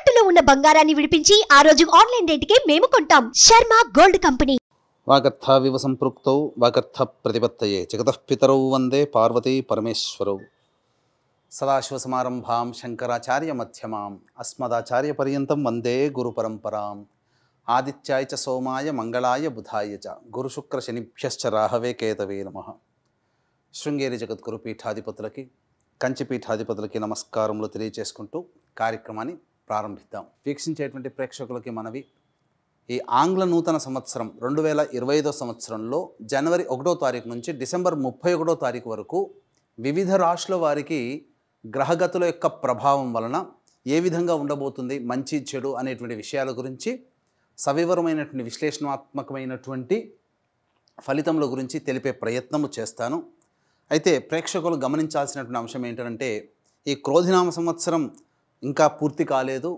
తాకట్టులో ఉన్న బంగారాన్ని విడిపించి ఆ రోజు ఆన్లైన్ రేటుకే మేము కొంటాం. Sharma gold company. వాగర్థావివ సంపృక్తౌ వాగర్థ ప్రతిపత్తయే జగతః పితరౌ వందే పార్వతీ పరమేశ్వరౌ. సదాశివసమారంభాం శంకరాచార్య మధ్యమాం అస్మదాచార్య పర్యంతం వందే గురు పరంపరాం. ఆదిత్యాయ చ సోమాయ మంగళాయ బుధాయ చ గురుశుక్ర శనిభ్యశ్చ రాహవే కేతవే నమః. శృంగేరి జగద్గురు పీఠాధిపతులకి కంచి పీఠాధిపతులకి నమస్కారములు తెలియజేసుకుంటూ కార్యక్రమాన్ని ప్రారంభిద్దాం. వీక్షించేటువంటి ప్రేక్షకులకి మనవి, ఈ ఆంగ్ల నూతన సంవత్సరం 2025 సంవత్సరంలో జనవరి 1వ తారీఖు నుంచి డిసెంబర్ 31వ తారీఖు వరకు వివిధ రాశుల వారికి గ్రహగతుల యొక్క ప్రభావం వలన ఏ విధంగా ఉండబోతుంది, మంచి చెడు అనేటువంటి విషయాల గురించి సవివరమైనటువంటి విశ్లేషణాత్మకమైనటువంటి ఫలితముల గురించి తెలిపే ప్రయత్నము చేస్తాను. అయితే ప్రేక్షకులు గమనించాల్సినటువంటి అంశం ఏంటంటే, ఈ క్రోధినామ సంవత్సరం ఇంకా పూర్తి కాలేదు.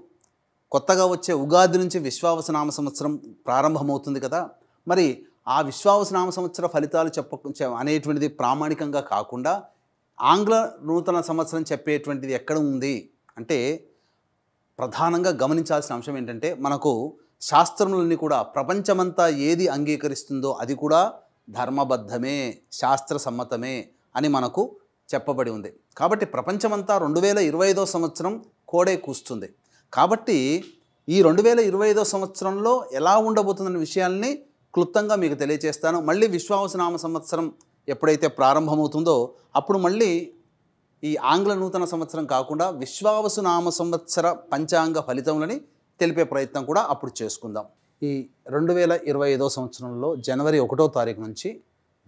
కొత్తగా వచ్చే ఉగాది నుంచి విశ్వావసనామ సంవత్సరం ప్రారంభమవుతుంది కదా. మరి ఆ విశ్వావసనామ సంవత్సర ఫలితాలు అనేటువంటిది ప్రామాణికంగా కాకుండా ఆంగ్ల నూతన సంవత్సరం చెప్పేటువంటిది ఎక్కడ ఉంది అంటే, ప్రధానంగా గమనించాల్సిన అంశం ఏంటంటే, మనకు శాస్త్రములన్నీ కూడా ప్రపంచమంతా ఏది అంగీకరిస్తుందో అది కూడా ధర్మబద్ధమే, శాస్త్ర సమ్మతమే అని మనకు చెప్పబడి ఉంది. కాబట్టి ప్రపంచమంతా 2025 సంవత్సరం కోడే కూస్తుంది. కాబట్టి ఈ 2025 సంవత్సరంలో ఎలా ఉండబోతుందనే విషయాల్ని క్లుప్తంగా మీకు తెలియజేస్తాను. మళ్ళీ విశ్వావసనామ సంవత్సరం ఎప్పుడైతే ప్రారంభమవుతుందో అప్పుడు మళ్ళీ ఈ ఆంగ్ల నూతన సంవత్సరం కాకుండా విశ్వావసునామ సంవత్సర పంచాంగ ఫలితములని తెలిపే ప్రయత్నం కూడా అప్పుడు చేసుకుందాం. ఈ 2025 సంవత్సరంలో జనవరి 1వ తారీఖు నుంచి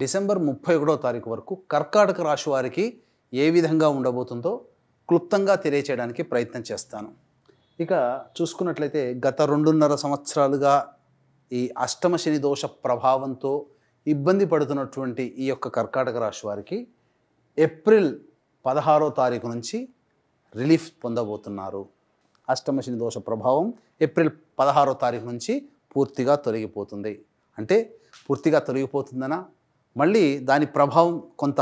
డిసెంబర్ 31వ తారీఖు వరకు కర్కాటక రాశి వారికి ఏ విధంగా ఉండబోతుందో క్లుప్తంగా తెలియచేయడానికి ప్రయత్నం చేస్తాను. ఇక చూసుకున్నట్లయితే గత 2.5 సంవత్సరాలుగా ఈ అష్టమ శని దోష ప్రభావంతో ఇబ్బంది పడుతున్నటువంటి ఈ యొక్క కర్కాటక రాశి వారికి ఏప్రిల్ 16వ తారీఖు నుంచి రిలీఫ్ పొందబోతున్నారు. అష్టమ శని దోష ప్రభావం ఏప్రిల్ 16వ తారీఖు నుంచి పూర్తిగా తొలగిపోతుంది. అంటే పూర్తిగా తొలగిపోతుందనా, మళ్ళీ దాని ప్రభావం కొంత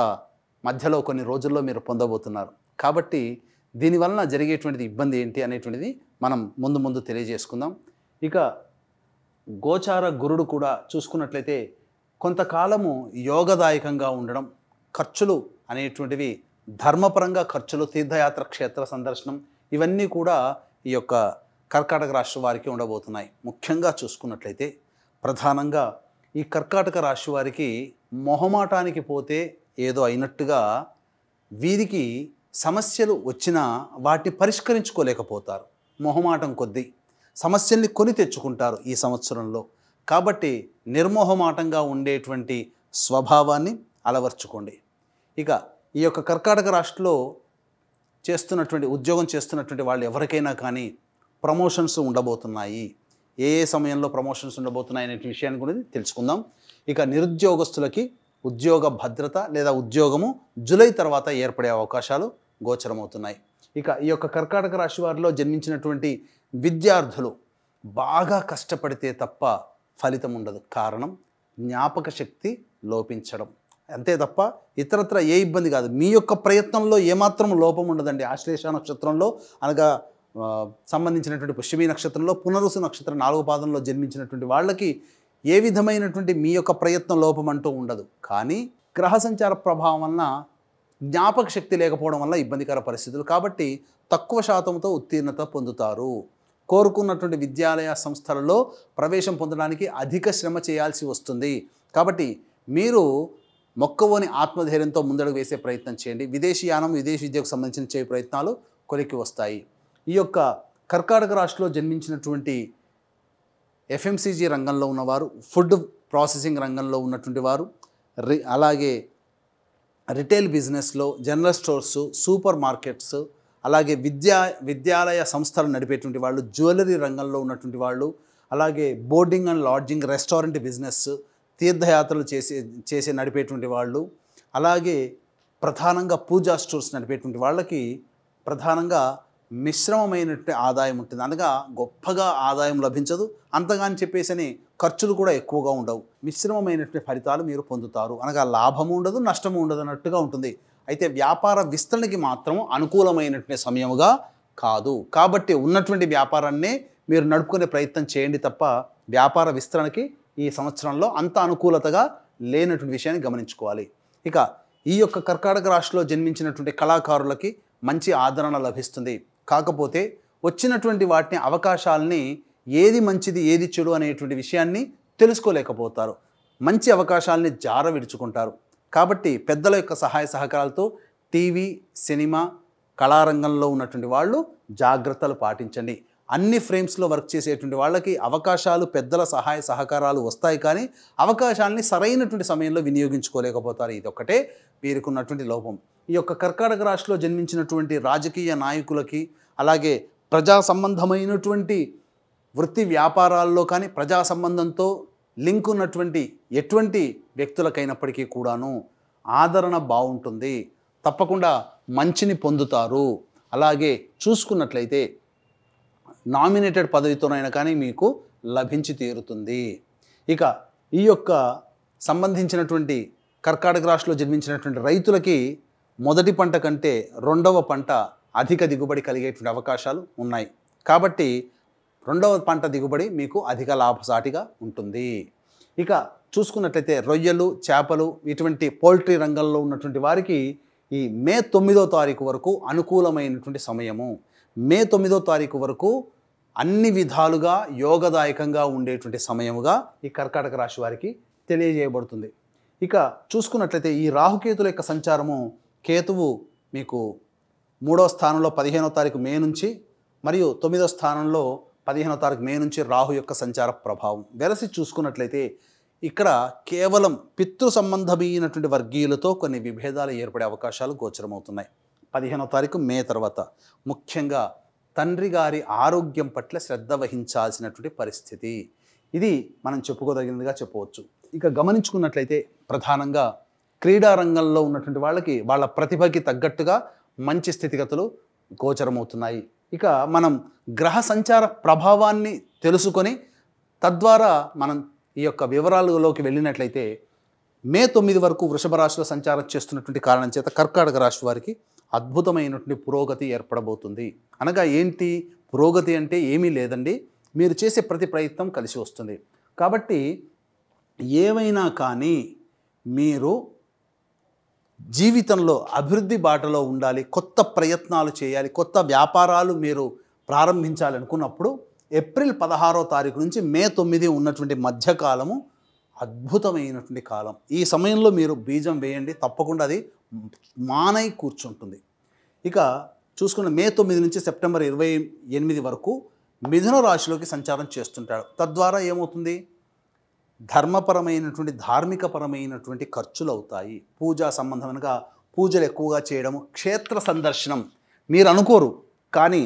మధ్యలో కొన్ని రోజుల్లో మీరు పొందబోతున్నారు. కాబట్టి దీనివలన జరిగేటువంటిది ఇబ్బంది ఏంటి అనేటువంటిది మనం ముందు తెలియజేసుకుందాం. ఇక గోచార గురుడు కూడా చూసుకున్నట్లయితే కొంతకాలము యోగదాయకంగా ఉండడం, ఖర్చులు అనేటువంటివి ధర్మపరంగా ఖర్చులు, తీర్థయాత్ర, క్షేత్ర సందర్శనం ఇవన్నీ కూడా ఈ యొక్క కర్కాటక రాశి వారికి ఉండబోతున్నాయి. ముఖ్యంగా చూసుకున్నట్లయితే ప్రధానంగా ఈ కర్కాటక రాశి వారికి మొహమాటానికి పోతే ఏదో అయినట్టుగా వీరికి సమస్యలు వచ్చినా వాటిని పరిష్కరించుకోలేకపోతారు. మొహమాటం కొద్దీ సమస్యల్ని కొని తెచ్చుకుంటారు ఈ సంవత్సరంలో. కాబట్టి నిర్మోహమాటంగా ఉండేటువంటి స్వభావాన్ని అలవర్చుకోండి. ఇక ఈ యొక్క కర్కాటక రాశిలో ఉద్యోగం చేస్తున్నటువంటి వాళ్ళు ఎవరికైనా కానీ ప్రమోషన్స్ ఉండబోతున్నాయి. ఏ సమయంలో ప్రమోషన్స్ ఉండబోతున్నాయి అనే విషయాన్ని గురించి తెలుసుకుందాం. ఇక నిరుద్యోగస్తులకి ఉద్యోగ భద్రత లేదా ఉద్యోగము జూలై తర్వాత ఏర్పడే అవకాశాలు గోచరమవుతున్నాయి. ఇక ఈ యొక్క కర్కాటక రాశి వారిలో జన్మించినటువంటి విద్యార్థులు బాగా కష్టపడితే తప్ప ఫలితం ఉండదు. కారణం జ్ఞాపక శక్తి లోపించడం, అంతే తప్ప ఇతరత్ర ఏ ఇబ్బంది కాదు. మీ యొక్క ప్రయత్నంలో ఏమాత్రం లోపం ఉండదండి. ఆశ్లేష నక్షత్రంలో అనగా సంబంధించినటువంటి పుష్యమి నక్షత్రంలో పునరుసు నక్షత్రం 4వ పాదంలో జన్మించినటువంటి వాళ్ళకి ఏ విధమైనటువంటి మీ యొక్క ప్రయత్నం లోపం అంటూ ఉండదు. కానీ గ్రహ సంచార ప్రభావం వలన జ్ఞాపక శక్తి లేకపోవడం వల్ల ఇబ్బందికర పరిస్థితులు. కాబట్టి తక్కువ శాతంతో ఉత్తీర్ణత పొందుతారు. కోరుకున్నటువంటి విద్యాలయ సంస్థలలో ప్రవేశం పొందడానికి అధిక శ్రమ చేయాల్సి వస్తుంది. కాబట్టి మీరు మొక్కవోని ఆత్మధైర్యంతో ముందడుగు వేసే ప్రయత్నం చేయండి. విదేశీయానం, విదేశీ విద్యకు సంబంధించిన చేయ ప్రయత్నాలు కొలిక్కి వస్తాయి. ఈ యొక్క కర్కాటక రాశిలో జన్మించినటువంటి ఎఫ్ఎంసీజీ రంగంలో ఉన్నవారు, ఫుడ్ ప్రాసెసింగ్ రంగంలో ఉన్నటువంటి వారు, అలాగే రిటైల్ బిజినెస్లో, జనరల్ స్టోర్స్, సూపర్ మార్కెట్స్, అలాగే విద్యాలయ సంస్థలు నడిపేటువంటి వాళ్ళు, జ్యువెలరీ రంగంలో ఉన్నటువంటి వాళ్ళు, అలాగే boarding and lodging, restaurant business, తీర్థయాత్రలు చేసే నడిపేటువంటి వాళ్ళు, అలాగే ప్రధానంగా పూజా స్టోర్స్ నడిపేటువంటి వాళ్ళకి ప్రధానంగా మిశ్రమమైనటువంటి ఆదాయం ఉంటుంది. అనగా గొప్పగా ఆదాయం లభించదు, అంతగాని చెప్పేసి ఖర్చులు కూడా ఎక్కువగా ఉండవు. మిశ్రమమైనటువంటి ఫలితాలు మీరు పొందుతారు. అనగా లాభము ఉండదు, నష్టము ఉండదు అన్నట్టుగా ఉంటుంది. అయితే వ్యాపార విస్తరణకి మాత్రం అనుకూలమైనటువంటి సమయముగా కాదు. కాబట్టి ఉన్నటువంటి వ్యాపారాన్నే మీరు నడుపుకునే ప్రయత్నం చేయండి తప్ప వ్యాపార విస్తరణకి ఈ సంవత్సరంలో అంత అనుకూలతగా లేనటువంటి విషయాన్ని గమనించుకోవాలి. ఇక ఈ యొక్క కర్కాటక రాశిలో జన్మించినటువంటి కళాకారులకి మంచి ఆదరణ లభిస్తుంది. కాకపోతే వచ్చినటువంటి వాటిని అవకాశాలని ఏది మంచిది ఏది చెడు అనేటువంటి విషయాన్ని తెలుసుకోలేకపోతారు. మంచి అవకాశాలని జార విడుచుకుంటారు. కాబట్టి పెద్దల యొక్క సహాయ సహకారాలతో టీవీ, సినిమా, కళారంగంలో ఉన్నటువంటి వాళ్ళు జాగ్రత్తలు పాటించండి. అన్ని ఫ్రేమ్స్లో వర్క్ చేసేటువంటి వాళ్ళకి అవకాశాలు, పెద్దల సహాయ సహకారాలు వస్తాయి, కానీ అవకాశాలని సరైనటువంటి సమయంలో వినియోగించుకోలేకపోతారు. ఇదొక్కటే వీరికి ఉన్నటువంటి లోపం. ఈ యొక్క కర్కాటక రాశిలో జన్మించినటువంటి రాజకీయ నాయకులకి, అలాగే ప్రజా సంబంధమైనటువంటి వృత్తి వ్యాపారాల్లో కానీ ప్రజా సంబంధంతో లింక్ ఉన్నటువంటి ఎటువంటి వ్యక్తులకైనప్పటికీ కూడాను ఆదరణ బాగుంటుంది. తప్పకుండా మంచిని పొందుతారు. అలాగే చూసుకున్నట్లయితే నామినేటెడ్ పదవితోనైనా కానీ మీకు లభించి తీరుతుంది. ఇక ఈ యొక్క సంబంధించినటువంటి కర్కాటక రాశిలో జన్మించినటువంటి రైతులకి మొదటి పంట కంటే రెండవ పంట అధిక దిగుబడి కలిగేటువంటి అవకాశాలు ఉన్నాయి. కాబట్టి రెండవ పంట దిగుబడి మీకు అధిక లాభసాటిగా ఉంటుంది. ఇక చూసుకున్నట్లయితే రొయ్యలు, చేపలు ఇటువంటి పౌల్ట్రీ రంగంలో ఉన్నటువంటి వారికి ఈ మే 9వ తారీఖు వరకు అనుకూలమైనటువంటి సమయము. మే 9వ తారీఖు వరకు అన్ని విధాలుగా యోగదాయకంగా ఉండేటువంటి సమయముగా ఈ కర్కాటక రాశి వారికి తెలియజేయబడుతుంది. ఇక చూసుకున్నట్లయితే ఈ రాహుకేతుల యొక్క సంచారము, కేతువు మీకు 3వ స్థానంలో 15వ తారీఖు మే నుంచి, మరియు 9వ స్థానంలో 15వ తారీఖు మే నుంచి రాహు యొక్క సంచార ప్రభావం వెరసి చూసుకున్నట్లయితే ఇక్కడ కేవలం పితృ సంబంధమైనటువంటి వర్గీయులతో కొన్ని విభేదాలు ఏర్పడే అవకాశాలు గోచరమవుతున్నాయి 15వ తారీఖు మే తర్వాత. ముఖ్యంగా తండ్రి గారి ఆరోగ్యం పట్ల శ్రద్ధ వహించాల్సినటువంటి పరిస్థితి, ఇది మనం చెప్పుకోదగినదిగా చెప్పవచ్చు. ఇక గమనించుకున్నట్లయితే ప్రధానంగా క్రీడా రంగంలో ఉన్నటువంటి వాళ్ళకి వాళ్ళ ప్రతిభకి తగ్గట్టుగా మంచి స్థితిగతులు గోచరమవుతున్నాయి. ఇక మనం గ్రహ సంచార ప్రభావాన్ని తెలుసుకొని తద్వారా మనం ఈ యొక్క వివరాలలోకి వెళ్ళినట్లయితే మే 9 వరకు వృషభ రాశిలో సంచారం చేస్తున్నటువంటి కారణం చేత కర్కాటక రాశి వారికి అద్భుతమైనటువంటి పురోగతి ఏర్పడబోతుంది. అనగా ఏంటి పురోగతి అంటే? ఏమీ లేదండి, మీరు చేసే ప్రతి ప్రయత్నం కలిసి వస్తుంది. కాబట్టి ఏవైనా కానీ మీరు జీవితంలో అభివృద్ధి బాటలో ఉండాలి, కొత్త ప్రయత్నాలు చేయాలి, కొత్త వ్యాపారాలు మీరు ప్రారంభించాలనుకున్నప్పుడు ఏప్రిల్ 16వ తారీఖు నుంచి మే 9 ఉన్నటువంటి మధ్యకాలము అద్భుతమైనటువంటి కాలం. ఈ సమయంలో మీరు బీజం వేయండి, తప్పకుండా అది మానై కూర్చుంటుంది. ఇక చూసుకున్న మే 9 నుంచి సెప్టెంబర్ 28 వరకు మిథున రాశిలోకి సంచారం చేస్తుంటాడు. తద్వారా ఏమవుతుంది? ధర్మపరమైనటువంటి ధార్మికపరమైనటువంటి ఖర్చులు అవుతాయి. పూజా సంబంధంగా పూజలు ఎక్కువగా చేయడము, క్షేత్ర సందర్శనం. మీరు అనుకోరు కానీ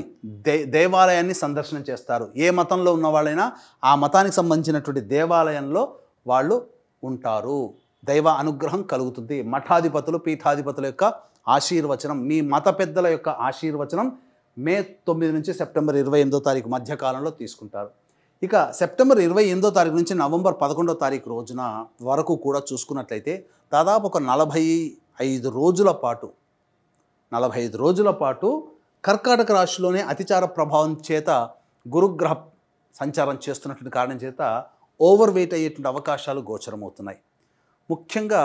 దేవాలయాన్ని సందర్శనం చేస్తారు. ఏ మతంలో ఉన్న వాళ్ళైనా ఆ మతానికి సంబంధించినటువంటి దేవాలయంలో వాళ్ళు ఉంటారు. దైవ అనుగ్రహం కలుగుతుంది. మఠాధిపతులు, పీఠాధిపతుల యొక్క ఆశీర్వచనం, మీ మత పెద్దల యొక్క ఆశీర్వచనం మే 9 నుంచి సెప్టెంబర్ 28వ తారీఖు మధ్యకాలంలో తీసుకుంటారు. ఇక సెప్టెంబర్ 28వ తారీఖు నుంచి నవంబర్ 11వ తారీఖు రోజున వరకు కూడా చూసుకున్నట్లయితే దాదాపు ఒక 45 రోజుల పాటు కర్కాటక రాశిలోనే అతిచార ప్రభావం చేత గురుగ్రహ సంచారం చేస్తున్నటువంటి కారణం చేత ఓవర్ వెయిట్ అయ్యేటువంటి అవకాశాలు గోచరమవుతున్నాయి. ముఖ్యంగా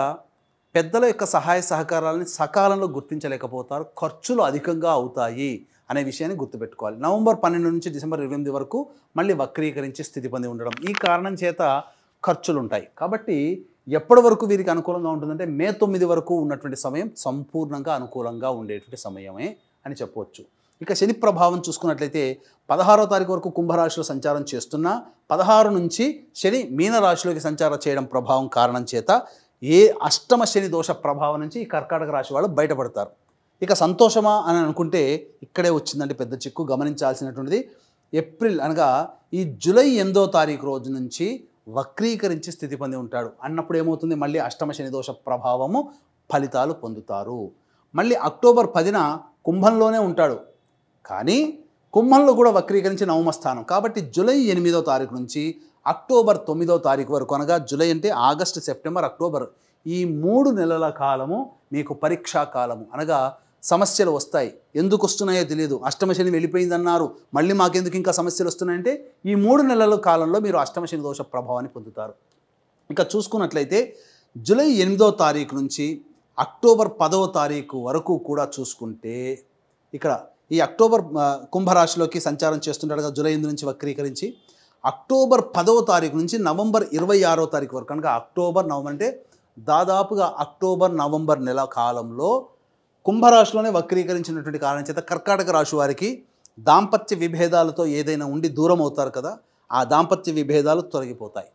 పెద్దల యొక్క సహాయ సహకారాలని సకాలంలో గుర్తించలేకపోతారు. ఖర్చులు అధికంగా అవుతాయి అనే విషయాన్ని గుర్తుపెట్టుకోవాలి. నవంబర్ 12 నుంచి డిసెంబర్ 28 వరకు మళ్ళీ వక్రీకరించి స్థితి పొంది ఉండడం, ఈ కారణం చేత ఖర్చులు ఉంటాయి. కాబట్టి ఎప్పటి వరకు వీరికి అనుకూలంగా ఉంటుందంటే మే 9 వరకు ఉన్నటువంటి సమయం సంపూర్ణంగా అనుకూలంగా ఉండేటువంటి సమయమే అని చెప్పవచ్చు. ఇక శని ప్రభావం చూసుకున్నట్లయితే 16వ తారీఖు వరకు కుంభరాశిలో సంచారం చేస్తున్నా 16 నుంచి శని మీనరాశిలోకి సంచారం చేయడం ప్రభావం కారణం చేత ఏ అష్టమ శని దోష ప్రభావం నుంచి ఈ కర్కాటక రాశి వాళ్ళు బయటపడతారు. ఇక సంతోషమా అని అనుకుంటే ఇక్కడే వచ్చిందండి పెద్ద చిక్కు. గమనించాల్సినటువంటిది ఏప్రిల్ అనగా ఈ జూలై 8వ తారీఖు రోజు నుంచి వక్రీకరించి స్థితి పొంది ఉంటాడు. అన్నప్పుడు ఏమవుతుంది? మళ్ళీ అష్టమ శని దోష ప్రభావము ఫలితాలు పొందుతారు. మళ్ళీ అక్టోబర్ 10న కుంభంలోనే ఉంటాడు, కానీ కుంభంలో కూడా వక్రీకరించి నవమ స్థానం. కాబట్టి జూలై 8వ తారీఖు నుంచి అక్టోబర్ 9వ తారీఖు వరకు, అనగా జూలై అంటే ఆగస్టు, సెప్టెంబర్, అక్టోబర్, ఈ 3 నెలల కాలము మీకు పరీక్షా కాలము. అనగా సమస్యలు వస్తాయి. ఎందుకు వస్తున్నాయో తెలియదు. అష్టమ శని వెళ్ళిపోయిందన్నారు, మళ్ళీ మాకెందుకు ఇంకా సమస్యలు వస్తున్నాయంటే ఈ 3 నెలల కాలంలో మీరు అష్టమ శని దోష ప్రభావాన్ని పొందుతారు. ఇక చూసుకున్నట్లయితే జూలై 8వ తారీఖు నుంచి అక్టోబర్ 10వ తారీఖు వరకు కూడా చూసుకుంటే ఇక్కడ ఈ అక్టోబర్ కుంభరాశిలోకి సంచారం చేస్తుంటాడు కదా, జూలై 8 నుంచి వక్రీకరించి అక్టోబర్ 10వ తారీఖు నుంచి నవంబర్ 26వ తారీఖు వరకు, కనుక అక్టోబర్ నవంబర్ అంటే దాదాపుగా అక్టోబర్ నవంబర్ నెల కాలంలో కుంభరాశిలోనే వక్రీకరించినటువంటి కారణం చేత కర్కాటక రాశి వారికి దాంపత్య విభేదాలతో ఏదైనా ఉండి దూరం అవుతారు కదా, ఆ దాంపత్య విభేదాలు తొలగిపోతాయి.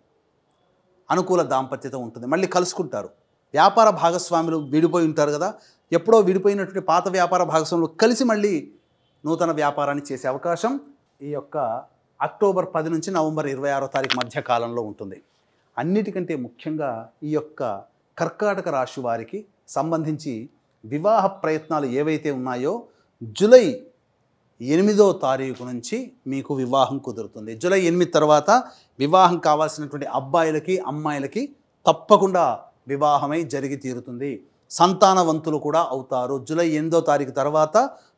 అనుకూల దాంపత్యత ఉంటుంది, మళ్ళీ కలుసుకుంటారు. వ్యాపార భాగస్వాములు విడిపోయి ఉంటారు కదా, ఎప్పుడో విడిపోయినటువంటి పాత వ్యాపార భాగస్వాములు కలిసి మళ్ళీ నూతన వ్యాపారాన్ని చేసే అవకాశం ఈ యొక్క అక్టోబర్ 10 నుంచి నవంబర్ 26వ తారీఖు మధ్య కాలంలో ఉంటుంది. అన్నిటికంటే ముఖ్యంగా ఈ యొక్క కర్కాటక రాశి వారికి సంబంధించి వివాహ ప్రయత్నాలు ఏవైతే ఉన్నాయో జూలై 8వ తారీఖు నుంచి మీకు వివాహం కుదురుతుంది. జూలై 8 తర్వాత వివాహం కావాల్సినటువంటి అబ్బాయిలకి అమ్మాయిలకి తప్పకుండా వివాహమై జరిగి తీరుతుంది. సంతానవంతులు కూడా అవుతారు. జూలై 8వ తారీఖు తర్వాత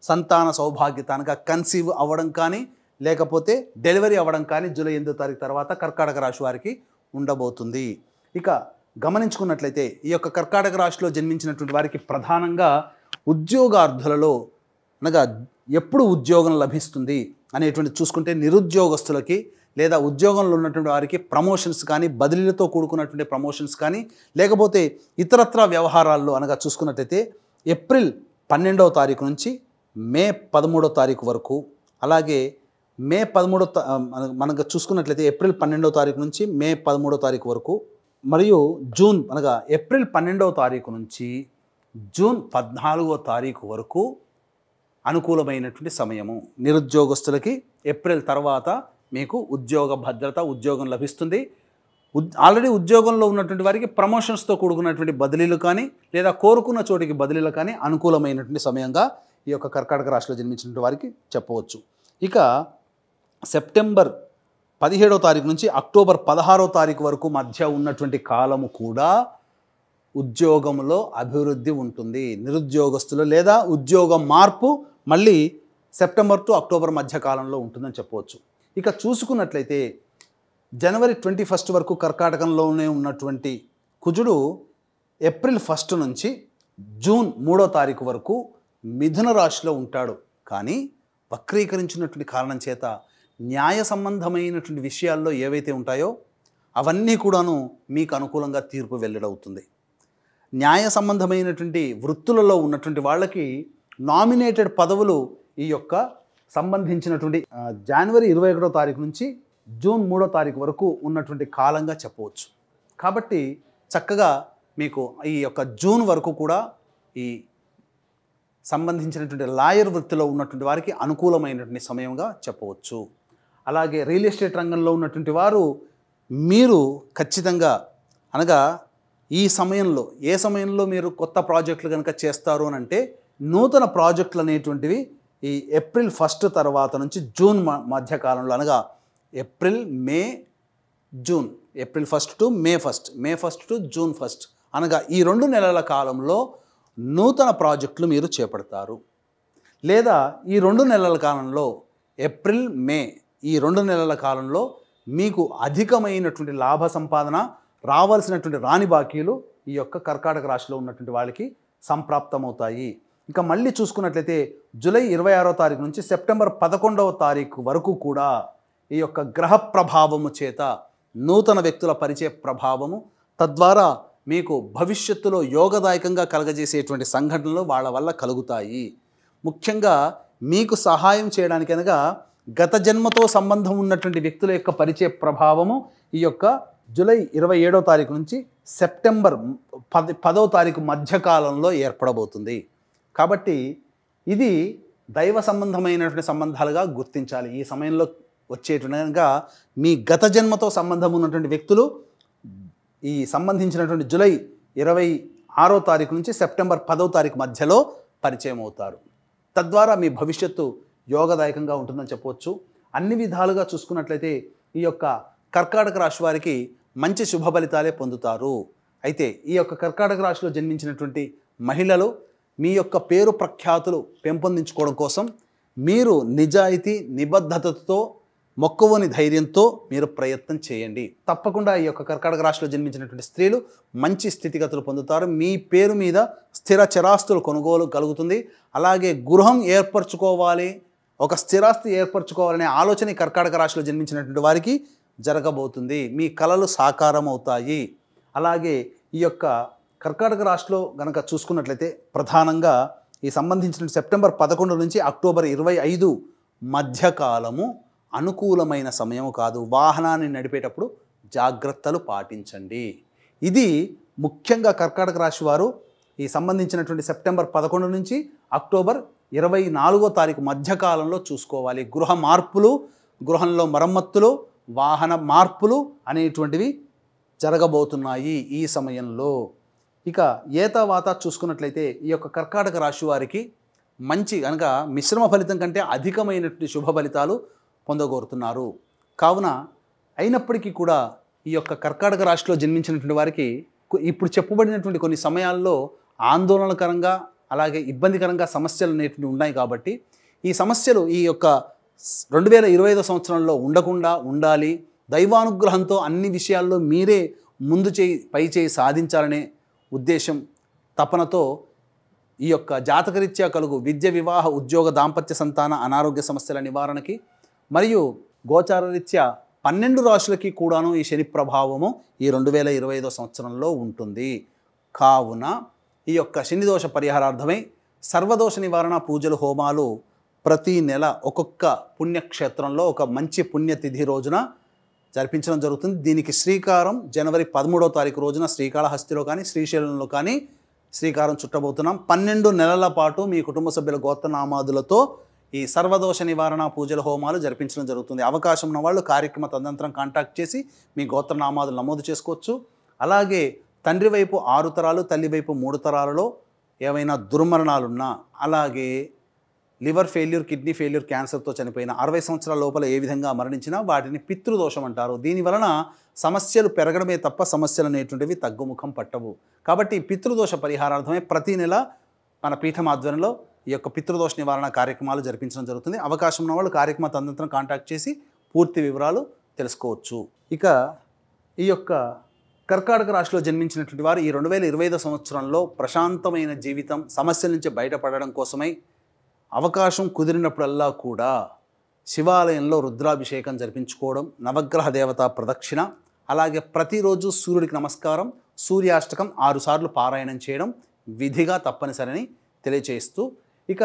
సంతాన సౌభాగ్యత అనగా కన్సీవ్ అవ్వడం కానీ లేకపోతే డెలివరీ అవ్వడం కానీ జూలై 8వ తారీఖు తర్వాత కర్కాటక రాశి వారికి ఉండబోతుంది. ఇక గమనించుకున్నట్లయితే ఈ యొక్క కర్కాటక రాశిలో జన్మించినటువంటి వారికి ప్రధానంగా ఉద్యోగార్థులలో అనగా ఎప్పుడు ఉద్యోగం లభిస్తుంది అనేటువంటి చూసుకుంటే నిరుద్యోగస్తులకి లేదా ఉద్యోగంలో ఉన్నటువంటి వారికి ప్రమోషన్స్ కానీ బదిలీలతో కూడుకున్నటువంటి ప్రమోషన్స్ కానీ లేకపోతే ఇతరత్ర వ్యవహారాల్లో అనగా చూసుకున్నట్లయితే ఏప్రిల్ 12వ తారీఖు నుంచి మే 13వ తారీఖు వరకు, అలాగే మే 13వ మనకు చూసుకున్నట్లయితే ఏప్రిల్ 12వ తారీఖు నుంచి మే 13వ తారీఖు వరకు, మరియు జూన్ అనగా ఏప్రిల్ 12వ తారీఖు నుంచి జూన్ 14వ తారీఖు వరకు అనుకూలమైనటువంటి సమయము. నిరుద్యోగస్తులకి ఏప్రిల్ తర్వాత మీకు ఉద్యోగ భద్రత, ఉద్యోగం లభిస్తుంది. ఆల్రెడీ ఉద్యోగంలో ఉన్నటువంటి వారికి ప్రమోషన్స్తో కూడుకున్నటువంటి బదిలీలు కానీ లేదా కోరుకున్న చోటికి బదిలీలు కానీ అనుకూలమైనటువంటి సమయంగా ఈ యొక్క కర్కాటక రాశిలో జన్మించినటువంటి వారికి చెప్పవచ్చు. ఇక సెప్టెంబర్ 17వ తారీఖు నుంచి అక్టోబర్ 16వ తారీఖు వరకు మధ్య ఉన్నటువంటి కాలము కూడా ఉద్యోగంలో అభివృద్ధి ఉంటుంది. నిరుద్యోగస్తులు లేదా ఉద్యోగ మార్పు మళ్ళీ సెప్టెంబర్ టు అక్టోబర్ మధ్య కాలంలో ఉంటుందని చెప్పవచ్చు. ఇక చూసుకున్నట్లయితే జనవరి 21 వరకు కర్కాటకంలోనే ఉన్నటువంటి కుజుడు ఏప్రిల్ 1 నుంచి జూన్ 3వ తారీఖు వరకు మిథున రాశిలో ఉంటాడు. కానీ వక్రీకరించినటువంటి కారణం చేత న్యాయ సంబంధమైనటువంటి విషయాల్లో ఏవైతే ఉంటాయో అవన్నీ కూడాను మీకు అనుకూలంగా తీర్పు వెల్లడవుతుంది. న్యాయ సంబంధమైనటువంటి వృత్తులలో ఉన్నటువంటి వాళ్ళకి నామినేటెడ్ పదవులు ఈ యొక్క సంబంధించినటువంటి జనవరి 21వ తారీఖు నుంచి జూన్ 3వ తారీఖు వరకు ఉన్నటువంటి కాలంగా చెప్పవచ్చు. కాబట్టి చక్కగా మీకు ఈ యొక్క జూన్ వరకు కూడా ఈ సంబంధించినటువంటి లాయర్ వృత్తిలో ఉన్నటువంటి వారికి అనుకూలమైనటువంటి సమయంగా చెప్పవచ్చు. అలాగే రియల్ ఎస్టేట్ రంగంలో ఉన్నటువంటి వారు మీరు ఖచ్చితంగా అనగా ఈ సమయంలో ఏ సమయంలో మీరు కొత్త ప్రాజెక్టులు కనుక చేస్తారు అని అంటే నూతన ప్రాజెక్టులు అనేటువంటివి ఈ ఏప్రిల్ 1 తర్వాత నుంచి జూన్ మధ్య కాలంలో అనగా April May June, April 1 to May 1, May 1 to June 1 అనగా ఈ 2 నెలల కాలంలో నూతన ప్రాజెక్టులు మీరు చేపడతారు. లేదా ఈ 2 నెలల కాలంలో ఏప్రిల్ మే ఈ 2 నెలల కాలంలో మీకు అధికమైనటువంటి లాభ సంపాదన రావాల్సినటువంటి రాని బాకీలు ఈ యొక్క కర్కాటక రాశిలో ఉన్నటువంటి వాళ్ళకి సంప్రాప్తమవుతాయి. ఇంకా మళ్ళీ చూసుకున్నట్లయితే జూలై 26వ తారీఖు నుంచి సెప్టెంబర్ 11వ తారీఖు వరకు కూడా ఈ యొక్క గ్రహ ప్రభావము చేత నూతన వ్యక్తుల పరిచయ ప్రభావము తద్వారా మీకు భవిష్యత్తులో యోగదాయకంగా కలగజేసేటువంటి సంఘటనలు వాళ్ళ వల్ల కలుగుతాయి. ముఖ్యంగా మీకు సహాయం చేయడానికి అనగా గత జన్మతో సంబంధం ఉన్నటువంటి వ్యక్తుల యొక్క పరిచయ ప్రభావము ఈ యొక్క జూలై 27వ తారీఖు నుంచి సెప్టెంబర్ 10వ తారీఖు మధ్యకాలంలో ఏర్పడబోతుంది. కాబట్టి ఇది దైవ సంబంధమైనటువంటి సంబంధాలుగా గుర్తించాలి. ఈ సమయంలో వచ్చేట్టుగా మీ గత జన్మతో సంబంధం ఉన్నటువంటి వ్యక్తులు ఈ సంబంధించినటువంటి జూలై 26వ తారీఖు నుంచి సెప్టెంబర్ 10వ తారీఖు మధ్యలో పరిచయం అవుతారు. తద్వారా మీ భవిష్యత్తు యోగదాయకంగా ఉంటుందని చెప్పవచ్చు. అన్ని విధాలుగా చూసుకున్నట్లయితే ఈ యొక్క కర్కాటక రాశి వారికి మంచి శుభ ఫలితాలే పొందుతారు. అయితే ఈ యొక్క కర్కాటక రాశిలో జన్మించినటువంటి మహిళలు మీ యొక్క పేరు ప్రఖ్యాతులు పెంపొందించుకోవడం కోసం మీరు నిజాయితీ నిబద్ధతతో మొక్కవని ధైర్యంతో మీరు ప్రయత్నం చేయండి. తప్పకుండా ఈ యొక్క కర్కాటక రాశిలో జన్మించినటువంటి స్త్రీలు మంచి స్థితిగతులు పొందుతారు. మీ పేరు మీద స్థిర చరాస్తులు కొనుగోలు కలుగుతుంది. అలాగే గృహం ఏర్పరచుకోవాలి, ఒక స్థిరాస్తి ఏర్పరచుకోవాలనే ఆలోచన ఈ కర్కాటక రాశిలో జన్మించినటువంటి వారికి జరగబోతుంది. మీ కలలు సాకారం అవుతాయి. అలాగే ఈ యొక్క కర్కాటక రాశిలో గనక చూసుకున్నట్లయితే ప్రధానంగా ఈ సంబంధించిన సెప్టెంబర్ 11 నుంచి అక్టోబర్ 25 మధ్యకాలము అనుకూలమైన సమయం కాదు. వాహనాన్ని నడిపేటప్పుడు జాగ్రత్తలు పాటించండి. ఇది ముఖ్యంగా కర్కాటక రాశి వారు ఈ సంబంధించినటువంటి సెప్టెంబర్ 11 నుంచి అక్టోబర్ 24వ తారీఖు మధ్యకాలంలో చూసుకోవాలి. గృహ మార్పులు, గృహంలో మరమ్మతులు, వాహన మార్పులు అనేటువంటివి జరగబోతున్నాయి ఈ సమయంలో. ఇక ఏతావాత చూసుకున్నట్లయితే ఈ యొక్క కర్కాటక రాశి వారికి మంచి కనుక మిశ్రమ ఫలితం కంటే అధికమైనటువంటి శుభ ఫలితాలు పొందగోరుతున్నారు. కావున అయినప్పటికీ కూడా ఈ యొక్క కర్కాటక రాశిలో జన్మించినటువంటి వారికి ఇప్పుడు చెప్పబడినటువంటి కొన్ని సమయాల్లో ఆందోళనకరంగా అలాగే ఇబ్బందికరంగా సమస్యలు అనేటువంటివి ఉన్నాయి. కాబట్టి ఈ సమస్యలు ఈ యొక్క 2025 సంవత్సరంలో ఉండకుండా ఉండాలి. దైవానుగ్రహంతో అన్ని విషయాల్లో మీరే ముందు చేయి పై చేయి సాధించాలనే ఉద్దేశం తపనతో ఈ యొక్క జాతకరీత్యా కలుగు విద్య, వివాహ, ఉద్యోగ, దాంపత్య, సంతాన, అనారోగ్య సమస్యల నివారణకి మరియు గోచారరీత్యా 12 రాశులకి కూడాను ఈ శని ప్రభావము ఈ 2025 సంవత్సరంలో ఉంటుంది. కావున ఈ యొక్క శని దోష పరిహారార్థమై సర్వదోష నివారణ పూజలు, హోమాలు ప్రతి నెల ఒక్కొక్క పుణ్యక్షేత్రంలో ఒక మంచి పుణ్యతిథి రోజున జరిపించడం జరుగుతుంది. దీనికి శ్రీకారం జనవరి 13వ తారీఖు రోజున శ్రీకాళహస్తిలో కానీ శ్రీశైలంలో కానీ శ్రీకారం చుట్టబోతున్నాం. 12 నెలల పాటు మీ కుటుంబ సభ్యుల గోత్రనామాదులతో ఈ సర్వదోష నివారణ పూజల హోమాలు జరిపించడం జరుగుతుంది. అవకాశం ఉన్న వాళ్ళు కార్యక్రమ తదనంతరం కాంటాక్ట్ చేసి మీ గోత్రనామాదులు నమోదు చేసుకోవచ్చు. అలాగే తండ్రి వైపు 6 తరాలు, తల్లి వైపు 3 తరాలలో ఏవైనా దుర్మరణాలున్నా, అలాగే లివర్ ఫెయిల్యూర్, కిడ్నీ ఫెయిల్యూర్, క్యాన్సర్తో చనిపోయిన 60 సంవత్సరాల లోపల ఏ విధంగా మరణించినా వాటిని పితృదోషం అంటారు. దీనివలన సమస్యలు పెరగడమే తప్ప సమస్యలు అనేటువంటివి తగ్గుముఖం పట్టవు. కాబట్టి పితృదోష పరిహారార్థమే ప్రతి నెల మన పీఠం ఆధ్వర్యంలో ఈ యొక్క పితృదోష నివారణ కార్యక్రమాలు జరిపించడం జరుగుతుంది. అవకాశం ఉన్న వాళ్ళు కార్యక్రమ తదనంతరం కాంటాక్ట్ చేసి పూర్తి వివరాలు తెలుసుకోవచ్చు. ఇక ఈ యొక్క కర్కాటక రాశిలో జన్మించినటువంటి వారు ఈ 2025 సంవత్సరంలో ప్రశాంతమైన జీవితం, సమస్యల నుంచి బయటపడడం కోసమై అవకాశం కుదిరినప్పుడల్లా కూడా శివాలయంలో రుద్రాభిషేకం జరిపించుకోవడం, నవగ్రహ దేవతా ప్రదక్షిణ, అలాగే ప్రతిరోజు సూర్యుడికి నమస్కారం, సూర్యాష్టకం 6 సార్లు పారాయణం చేయడం విధిగా తప్పనిసరిని తెలియచేస్తూ, ఇక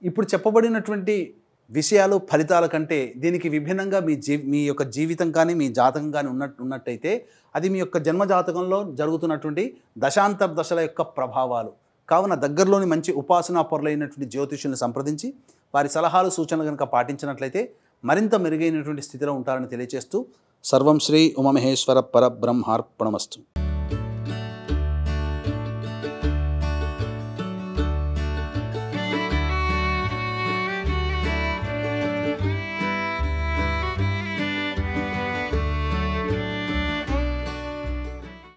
ఇప్పుడు చెప్పబడినటువంటి విషయాలు ఫలితాల కంటే దీనికి విభిన్నంగా మీ యొక్క జీవితం కానీ మీ జాతకం కానీ ఉన్నట్టయితే అది మీ యొక్క జన్మజాతకంలో జరుగుతున్నటువంటి దశాంతర్దశల యొక్క ప్రభావాలు. కావున దగ్గరలోని మంచి ఉపాసనా పరులైనటువంటి జ్యోతిష్యుల్ని సంప్రదించి వారి సలహాలు, సూచనలు కనుక పాటించినట్లయితే మరింత మెరుగైనటువంటి స్థితిలో ఉంటారని తెలియజేస్తూ సర్వం శ్రీ ఉమామహేశ్వర పరబ్రహ్మార్పణమస్తు.